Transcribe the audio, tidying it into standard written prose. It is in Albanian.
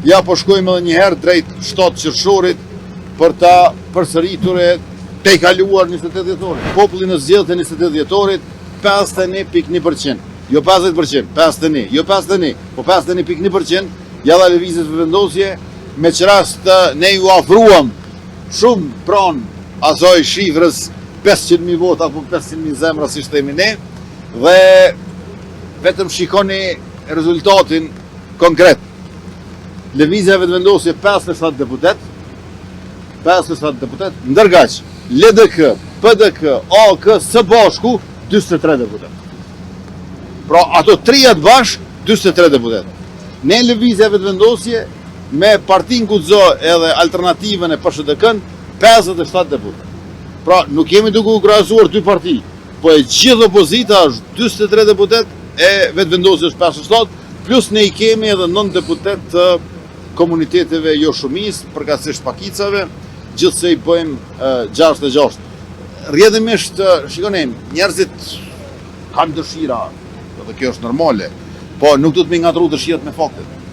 Ja po shkojmë edhe njëherë drejt 7 qershorit për ta përsëritur e te kaluar 28 dhjetorit. Populli në zgjedhjen e 28 dhjetorit 51.1%, jo 50%, 51, jo 51, po 51.1% ja dha lëvizjes vendosje, me që rast ne ju afruam shumë pranë asoj shifrës 500.000 vota apo 500.000 zemra si shtemi ne, dhe vetëm shikoni rezultatin konkret. Lëvizja vendosje 57 deputet, ndërkaq LDK, PDK, AK, së bashku 43 deputet. Pra ato trijat bashk 43 deputet. Ne lëvizja vendosje me Partin Guxo edhe alternativën e PSHDK-n 57 deputet. Pra nuk kemi duke u krahasuar dy parti, po e gjithë opozita është 43 deputet e vendosje është 57, plus ne i kemi edhe 9 deputet të komuniteteve jo shumis, përkatësisht pakicave, gjithse i bëjmë 6-6. Rrjedhimisht, shikoni, njerëzit kanë dëshira, dhe kjo është normale, po nuk do të më ngatru dëshirat me faktet.